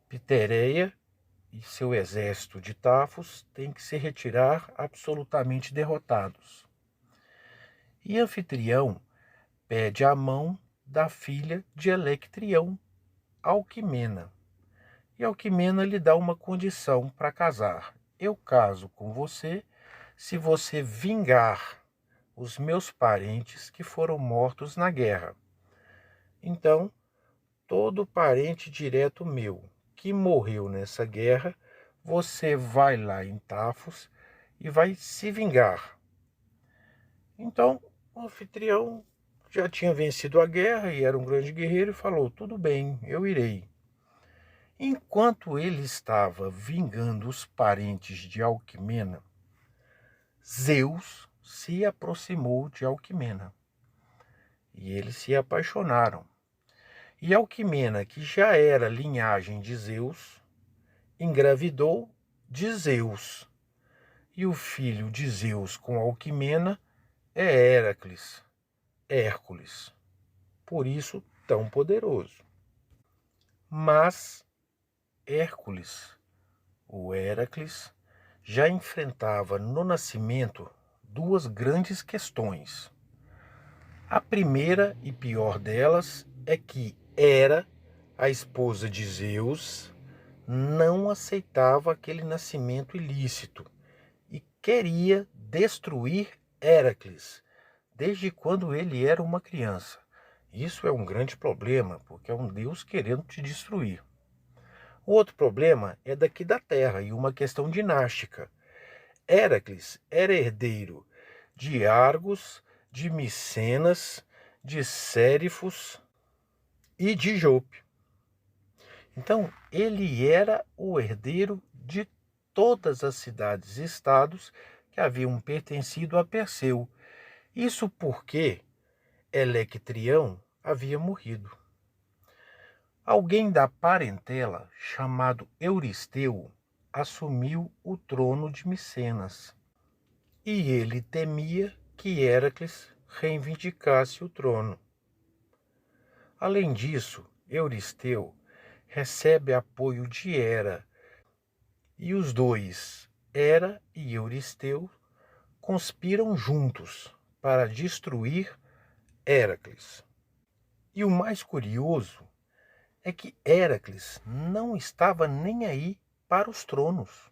Pitereia e seu exército de Tafos têm que se retirar absolutamente derrotados. E Anfitrião pede a mão da filha de Electrião, Alquimena. E Alquimena lhe dá uma condição para casar. Eu caso com você se você vingar os meus parentes que foram mortos na guerra. Então, todo parente direto meu que morreu nessa guerra, você vai lá em Tafos e vai se vingar. Então, o anfitrião já tinha vencido a guerra e era um grande guerreiro e falou: tudo bem, eu irei. Enquanto ele estava vingando os parentes de Alquimena, Zeus se aproximou de Alquimena e eles se apaixonaram. E Alquimena, que já era linhagem de Zeus, engravidou de Zeus. E o filho de Zeus com Alquimena é Héracles, Hércules. Por isso, tão poderoso. Mas Hércules, o Héracles, já enfrentava no nascimento duas grandes questões. A primeira e pior delas é que Hera, a esposa de Zeus, não aceitava aquele nascimento ilícito e queria destruir Héracles, desde quando ele era uma criança. Isso é um grande problema, porque é um Deus querendo te destruir. O outro problema é daqui da Terra e uma questão dinástica. Héracles era herdeiro de Argos, de Micenas, de Sérifos e de Jope. Então, ele era o herdeiro de todas as cidades e estados que haviam pertencido a Perseu. Isso porque Electrião havia morrido. Alguém da parentela, chamado Euristeu, assumiu o trono de Micenas. E ele temia que Héracles reivindicasse o trono. Além disso, Euristeu recebe apoio de Hera, e os dois, Hera e Euristeu, conspiram juntos para destruir Héracles. E o mais curioso é que Héracles não estava nem aí para os tronos.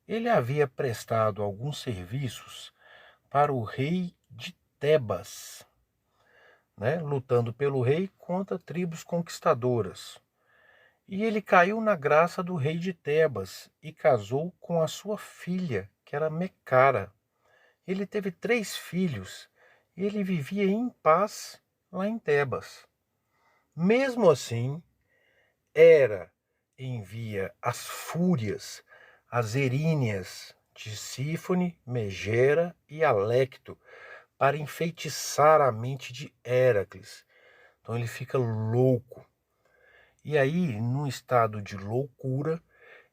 Ele havia prestado alguns serviços para o rei de Tebas, lutando pelo rei contra tribos conquistadoras. E ele caiu na graça do rei de Tebas e casou com a sua filha, que era Mecara. Ele teve 3 filhos e ele vivia em paz lá em Tebas. Mesmo assim, Hera envia as fúrias, as eríneas de Sífone, Megera e Alecto para enfeitiçar a mente de Héracles. Então ele fica louco. E aí, num estado de loucura,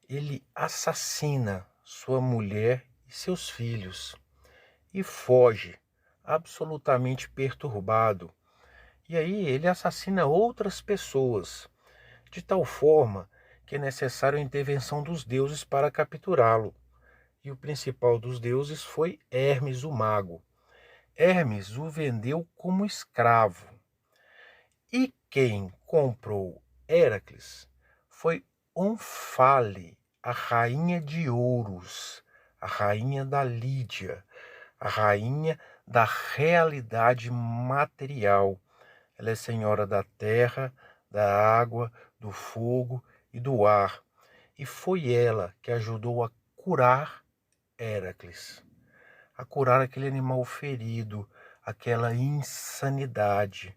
ele assassina sua mulher e seus filhos e foge, absolutamente perturbado. E aí ele assassina outras pessoas, de tal forma que é necessária a intervenção dos deuses para capturá-lo. E o principal dos deuses foi Hermes, o mago. Hermes o vendeu como escravo. E quem comprou Héracles foi Onfale, a rainha de Ouros, a rainha da Lídia, a rainha da realidade material. Ela é senhora da terra, da água, do fogo e do ar. E foi ela que ajudou a curar Héracles, a curar aquele animal ferido, aquela insanidade.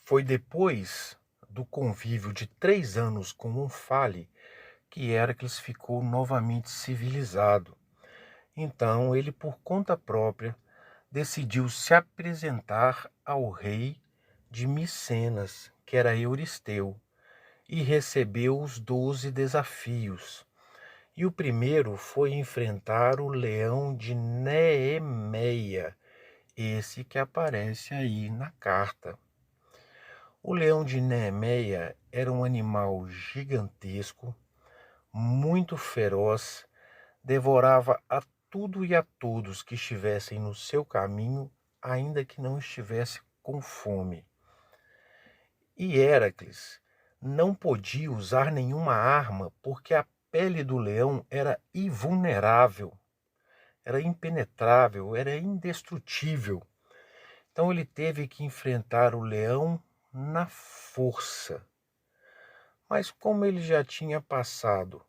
Foi depois do convívio de 3 anos com Onfale que Héracles ficou novamente civilizado. Então ele, por conta própria, decidiu se apresentar ao rei de Micenas, que era Euristeu, e recebeu os 12 desafios. E o primeiro foi enfrentar o leão de Neemeia, esse que aparece aí na carta. O leão de Neemeia era um animal gigantesco, muito feroz, devorava a tudo e a todos que estivessem no seu caminho, ainda que não estivesse com fome. E Héracles não podia usar nenhuma arma, porque a pele do leão era invulnerável, era impenetrável, era indestrutível. Então ele teve que enfrentar o leão na força. Mas como ele já tinha passado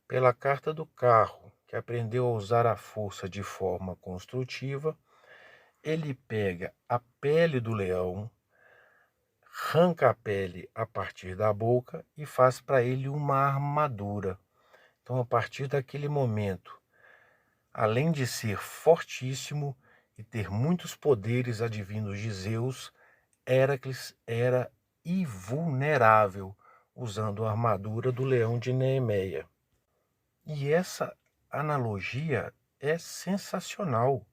pela carta do carro, que aprendeu a usar a força de forma construtiva, ele pega a pele do leão, arranca a pele a partir da boca e faz para ele uma armadura. Então, a partir daquele momento, além de ser fortíssimo e ter muitos poderes advindos de Zeus, Héracles era e vulnerável, usando a armadura do leão de Neemeia. E essa analogia é sensacional,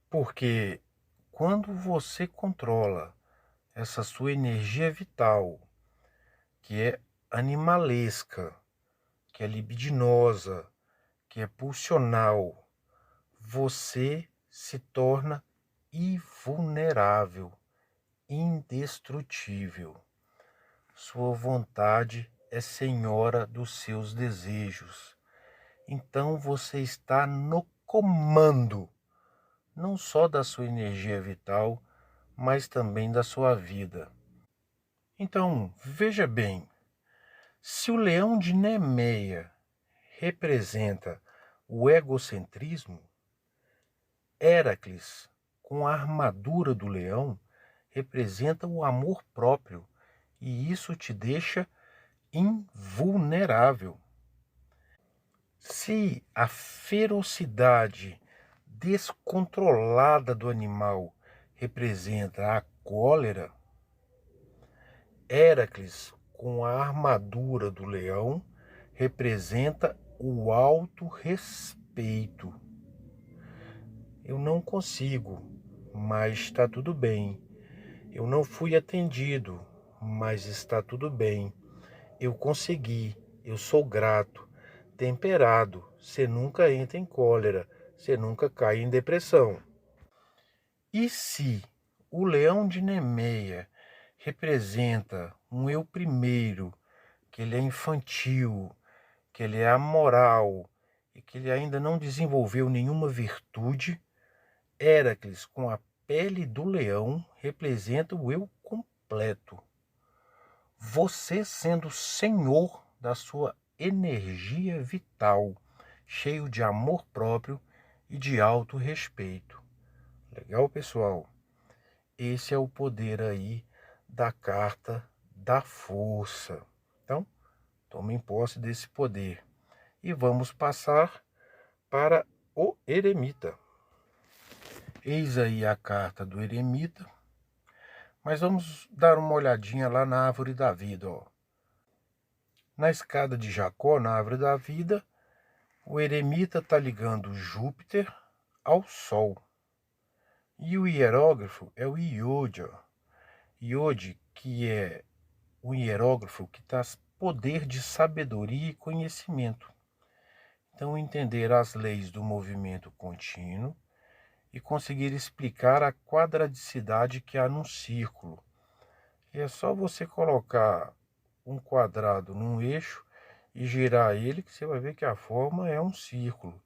porque quando você controla essa sua energia vital, que é animalesca, que é libidinosa, que é pulsional, você se torna invulnerável, indestrutível. Sua vontade é senhora dos seus desejos. Então você está no comando, não só da sua energia vital, mas também da sua vida. Então, veja bem, se o leão de Nemeia representa o egocentrismo, Héracles, com a armadura do leão, representa o amor próprio, e isso te deixa invulnerável. Se a ferocidade descontrolada do animal representa a cólera, Héracles, com a armadura do leão, representa o autorrespeito. Eu não consigo, mas está tudo bem. Eu não fui atendido, mas está tudo bem. Eu consegui, eu sou grato, temperado. Você nunca entra em cólera, você nunca cai em depressão. E se o leão de Nemeia representa um eu primeiro, que ele é infantil, que ele é amoral e que ele ainda não desenvolveu nenhuma virtude, Héracles, com a pele do leão, representa o eu completo. Você sendo senhor da sua energia vital, cheio de amor próprio e de autorrespeito. Legal, pessoal? Esse é o poder aí da carta da força. Então, tomem posse desse poder. E vamos passar para o eremita. Eis aí a carta do eremita. Mas vamos dar uma olhadinha lá na árvore da vida, ó. Na escada de Jacó, na árvore da vida, o eremita está ligando Júpiter ao Sol. E o hierógrafo é o Iode. Iode, que é o hierógrafo que traz poder de sabedoria e conhecimento. Então, entender as leis do movimento contínuo e conseguir explicar a quadraticidade que há num círculo. E é só você colocar um quadrado num eixo e girar ele que você vai ver que a forma é um círculo.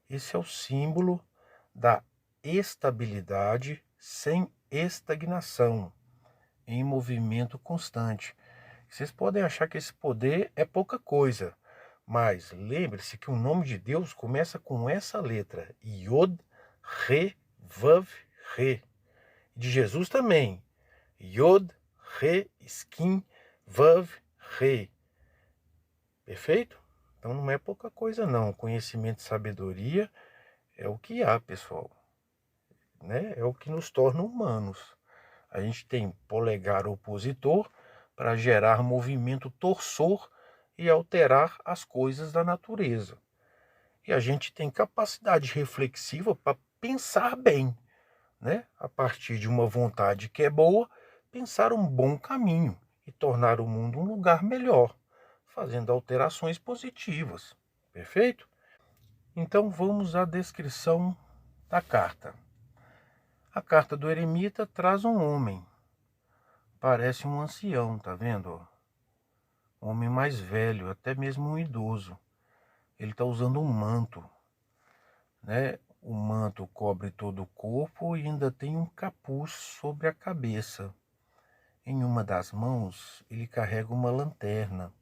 Esse é o símbolo da estabilidade sem estagnação, em movimento constante. Vocês podem achar que esse poder é pouca coisa, mas lembre-se que o nome de Deus começa com essa letra, Yod, Re, Vav, Re. De Jesus também, Yod, Re, Skin, Vav, Re. Perfeito? Então não é pouca coisa não. Conhecimento e sabedoria é o que há, pessoal. Né? É o que nos torna humanos. A gente tem polegar opositor para gerar movimento torsor e alterar as coisas da natureza. E a gente tem capacidade reflexiva para pensar bem, né? A partir de uma vontade que é boa, pensar um bom caminho e tornar o mundo um lugar melhor, fazendo alterações positivas. Perfeito? Então vamos à descrição da carta. A carta do eremita traz um homem. Parece um ancião, tá vendo? Um homem mais velho, até mesmo um idoso. Ele está usando um manto, né? O manto cobre todo o corpo e ainda tem um capuz sobre a cabeça. Em uma das mãos, ele carrega uma lanterna.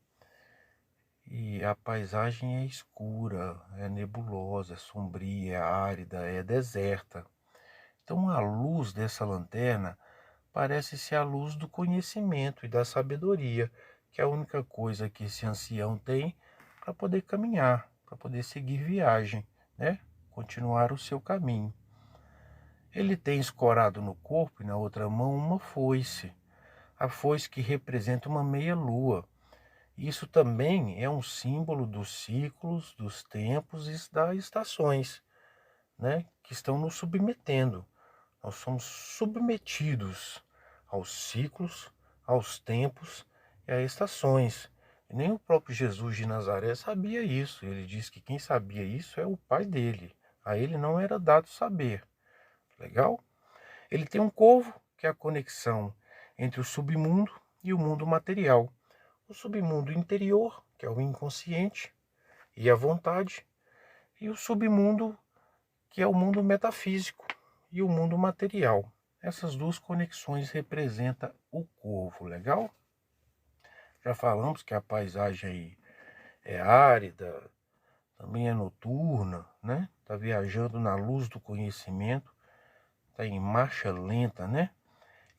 E a paisagem é escura, é nebulosa, é sombria, é árida, é deserta. Então a luz dessa lanterna parece ser a luz do conhecimento e da sabedoria, que é a única coisa que esse ancião tem para poder caminhar, para poder seguir viagem, né? Continuar o seu caminho. Ele tem escorado no corpo e na outra mão uma foice. a foice que representa uma meia-lua. Isso também é um símbolo dos ciclos, dos tempos e das estações, né, que estão nos submetendo. Nós somos submetidos aos ciclos, aos tempos e às estações. E nem o próprio Jesus de Nazaré sabia isso. Ele diz que quem sabia isso é o pai dele. A ele não era dado saber. Legal? Ele tem um corvo, que é a conexão entre o submundo e o mundo material. O submundo interior, que é o inconsciente e a vontade, e o submundo, que é o mundo metafísico e o mundo material. Essas duas conexões representam o corvo, legal? Já falamos que a paisagem aí é árida, também é noturna, né? Está viajando na luz do conhecimento, está em marcha lenta, né?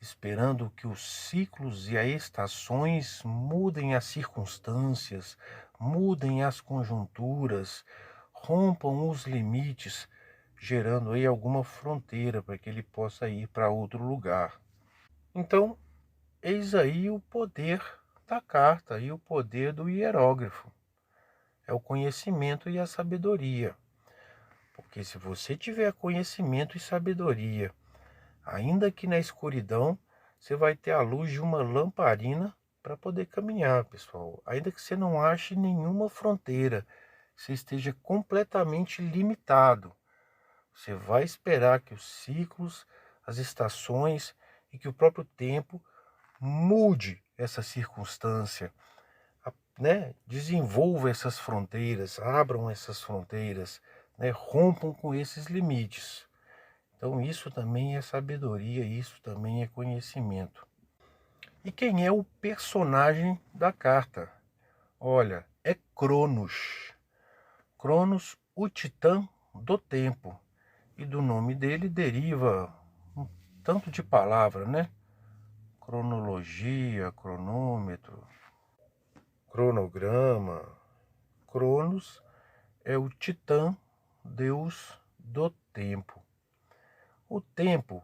Esperando que os ciclos e as estações mudem as circunstâncias, mudem as conjunturas, rompam os limites, gerando aí alguma fronteira para que ele possa ir para outro lugar. Então, eis aí o poder da carta e o poder do hierógrafo. É o conhecimento e a sabedoria. Porque se você tiver conhecimento e sabedoria, ainda que na escuridão, você vai ter a luz de uma lamparina para poder caminhar, pessoal. Ainda que você não ache nenhuma fronteira, você esteja completamente limitado. Você vai esperar que os ciclos, as estações e que o próprio tempo mude essa circunstância, né? Desenvolva essas fronteiras, abram essas fronteiras, né? Rompam com esses limites. Então isso também é sabedoria, isso também é conhecimento. E quem é o personagem da carta? Olha, é Cronos. Cronos, o titã do tempo. E do nome dele deriva um tanto de palavra, né? Cronologia, cronômetro, cronograma. Cronos é o titã, deus do tempo. O tempo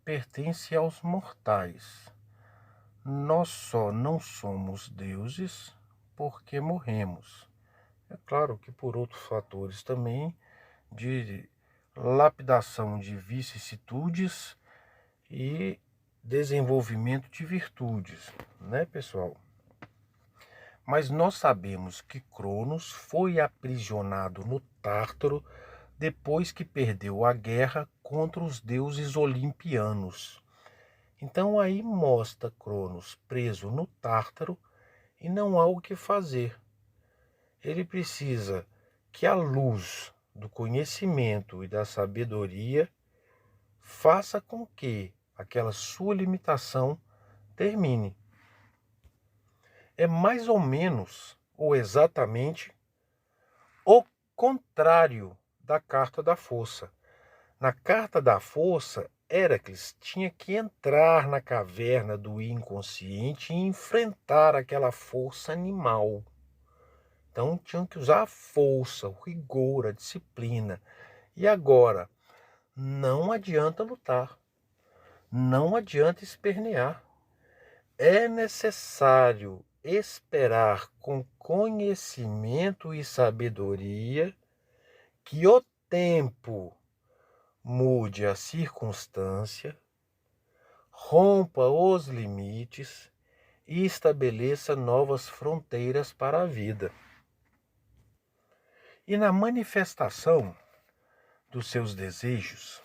pertence aos mortais. Nós só não somos deuses porque morremos. É claro que por outros fatores também de lapidação de vicissitudes e desenvolvimento de virtudes, né, pessoal? Mas nós sabemos que Cronos foi aprisionado no Tártaro depois que perdeu a guerra contra os deuses olimpianos. Então aí mostra Cronos preso no Tártaro e não há o que fazer. Ele precisa que a luz do conhecimento e da sabedoria faça com que aquela sua limitação termine. É mais ou menos, ou exatamente, o contrário da carta da força. Na carta da força, Héracles tinha que entrar na caverna do inconsciente e enfrentar aquela força animal. Então tinham que usar a força, o rigor, a disciplina. E agora, não adianta lutar, não adianta espernear. É necessário esperar com conhecimento e sabedoria que o tempo mude a circunstância, rompa os limites e estabeleça novas fronteiras para a vida. E na manifestação dos seus desejos,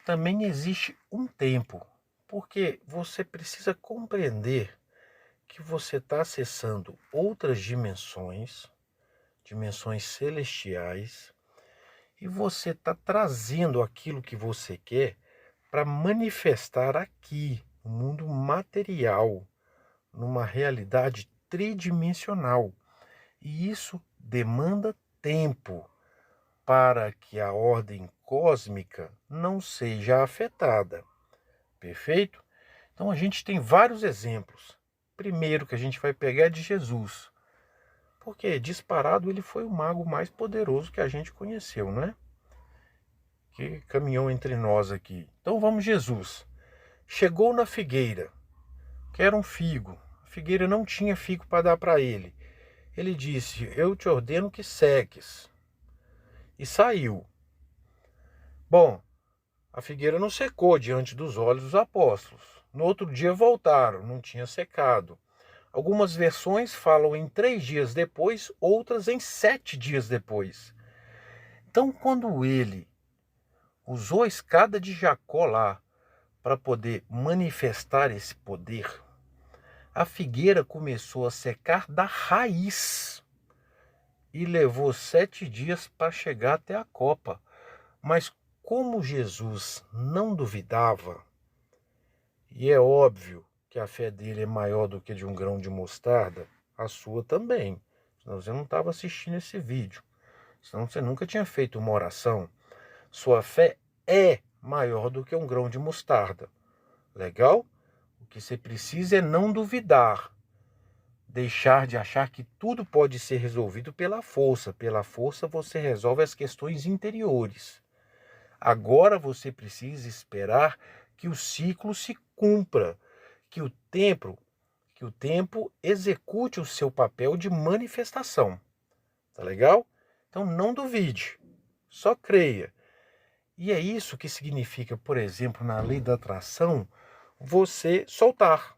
também existe um tempo, porque você precisa compreender que você está acessando outras dimensões, dimensões celestiais, e você está trazendo aquilo que você quer para manifestar aqui, no mundo material, numa realidade tridimensional. E isso demanda tempo para que a ordem cósmica não seja afetada. Perfeito? Então a gente tem vários exemplos. Primeiro que a gente vai pegar é de Jesus. Porque disparado ele foi o mago mais poderoso que a gente conheceu, né? Que caminhou entre nós aqui. Então vamos Jesus. Chegou na figueira, que era um figo. A figueira não tinha figo para dar para ele. Ele disse: eu te ordeno que seques. E saiu. Bom, a figueira não secou diante dos olhos dos apóstolos. No outro dia voltaram, não tinha secado. Algumas versões falam em 3 dias depois, outras em 7 dias depois. Então, quando ele usou a escada de Jacó lá para poder manifestar esse poder, a figueira começou a secar da raiz e levou 7 dias para chegar até a copa. Mas como Jesus não duvidava, e é óbvio que a fé dele é maior do que de um grão de mostarda, a sua também. Senão você não estava assistindo esse vídeo. Senão você nunca tinha feito uma oração. Sua fé é maior do que um grão de mostarda. Legal? O que você precisa é não duvidar. Deixar de achar que tudo pode ser resolvido pela força. Pela força você resolve as questões interiores. Agora você precisa esperar que o ciclo se cumpra, que o tempo execute o seu papel de manifestação. Tá legal? Então não duvide, só creia. E é isso que significa, por exemplo, na lei da atração, você soltar.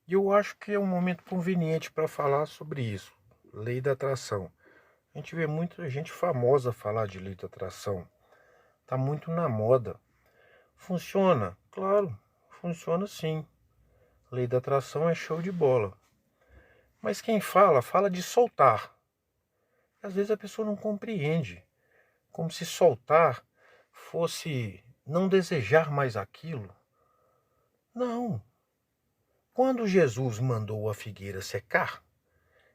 E eu acho que é um momento conveniente para falar sobre isso, lei da atração. A gente vê muita gente famosa falar de lei da atração. Está muito na moda. Funciona? Claro, funciona sim. Lei da atração é show de bola. Mas quem fala de soltar. Às vezes a pessoa não compreende. Como se soltar fosse não desejar mais aquilo. Não. Quando Jesus mandou a figueira secar,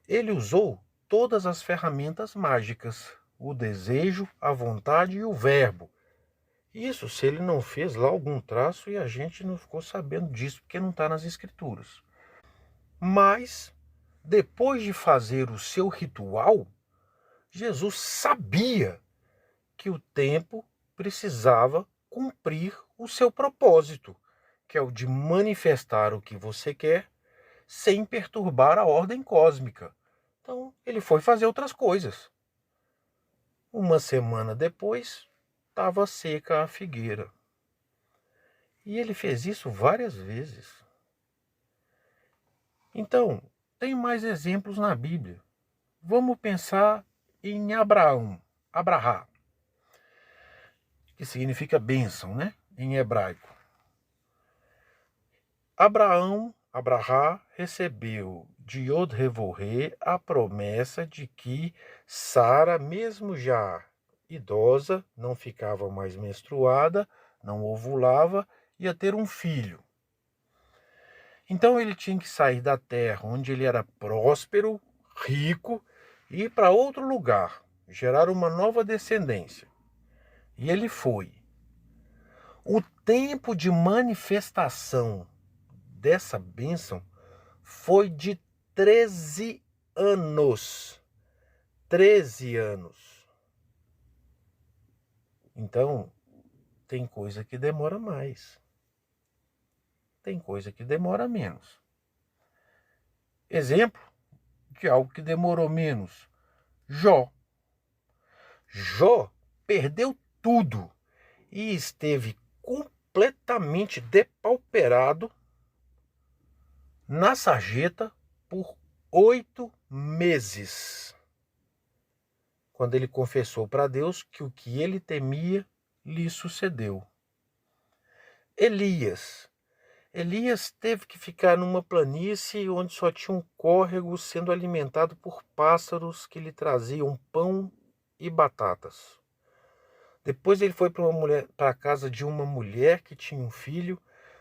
ele usou todas as ferramentas mágicas. O desejo, a vontade e o verbo. Isso se ele não fez lá algum traço e a gente não ficou sabendo disso porque não está nas escrituras. Mas, depois de fazer o seu ritual, Jesus sabia que o tempo precisava cumprir o seu propósito, que é o de manifestar o que você quer sem perturbar a ordem cósmica. Então, ele foi fazer outras coisas. Uma semana depois, estava seca a figueira. E ele fez isso várias vezes. Então, tem mais exemplos na Bíblia. Vamos pensar em Abraão, que significa bênção, né? Em hebraico. Abrahá, recebeu de Yod-Heh-Vov-Heh a promessa de que Sara, mesmo já idosa, não ficava mais menstruada, não ovulava, ia ter um filho. Então ele tinha que sair da terra onde ele era próspero, rico, e ir para outro lugar, gerar uma nova descendência. E ele foi. O tempo de manifestação dessa bênção foi de 13 anos. 13 anos. Então, tem coisa que demora mais. Tem coisa que demora menos. Exemplo de algo que demorou menos. Jó. Jó perdeu tudo e esteve completamente depauperado na sarjeta por 8 meses. Quando ele confessou para Deus que o que ele temia lhe sucedeu. Elias teve que ficar numa planície onde só tinha um córrego sendo alimentado por pássaros que lhe traziam pão e batatas. Depois ele foi para a casa de uma mulher que tinha um filho.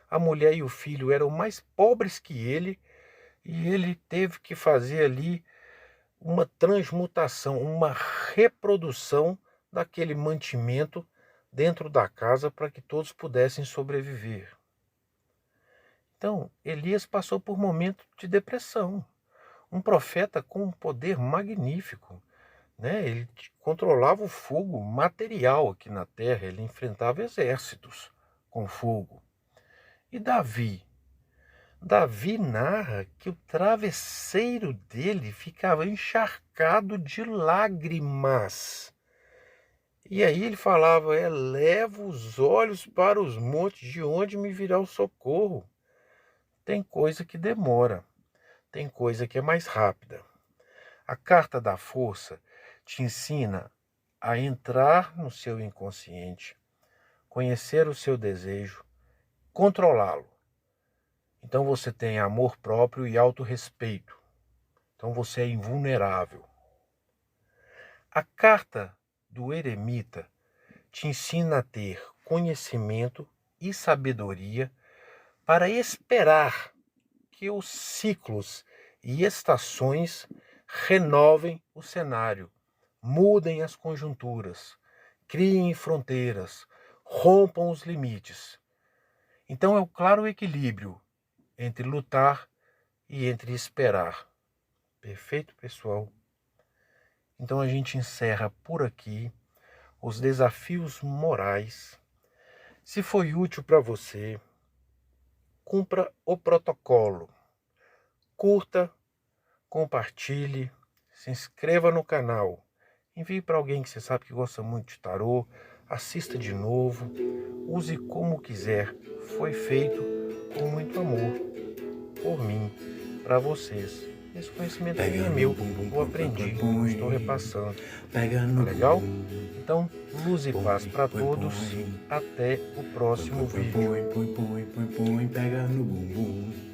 A mulher e o filho eram mais pobres que ele e ele teve que fazer ali uma transmutação, uma reprodução daquele mantimento dentro da casa para que todos pudessem sobreviver. Então, Elias passou por momentos de depressão. Um profeta com um poder magnífico, né? Ele controlava o fogo material aqui na terra, ele enfrentava exércitos com fogo. E Davi narra que o travesseiro dele ficava encharcado de lágrimas. E aí ele falava, eleva os olhos para os montes, de onde me virá o socorro? Tem coisa que demora, tem coisa que é mais rápida. A carta da força te ensina a entrar no seu inconsciente, conhecer o seu desejo, controlá-lo. Então você tem amor próprio e autorrespeito. Então você é invulnerável. A carta do eremita te ensina a ter conhecimento e sabedoria para esperar que os ciclos e estações renovem o cenário, mudem as conjunturas, criem fronteiras, rompam os limites. Então é o claro equilíbrio entre lutar e entre esperar. Perfeito, pessoal? Então a gente encerra por aqui os desafios morais. Se foi útil para você, cumpra o protocolo. Curta, compartilhe, se inscreva no canal. Envie para alguém que você sabe que gosta muito de tarô. Assista de novo. Use como quiser. Foi feito com muito amor. Por mim, para vocês. Esse conhecimento nem é meu. Eu aprendi. Estou repassando. Tá legal? Então, luz e paz para todos. Até o próximo vídeo. Pega no bumbum.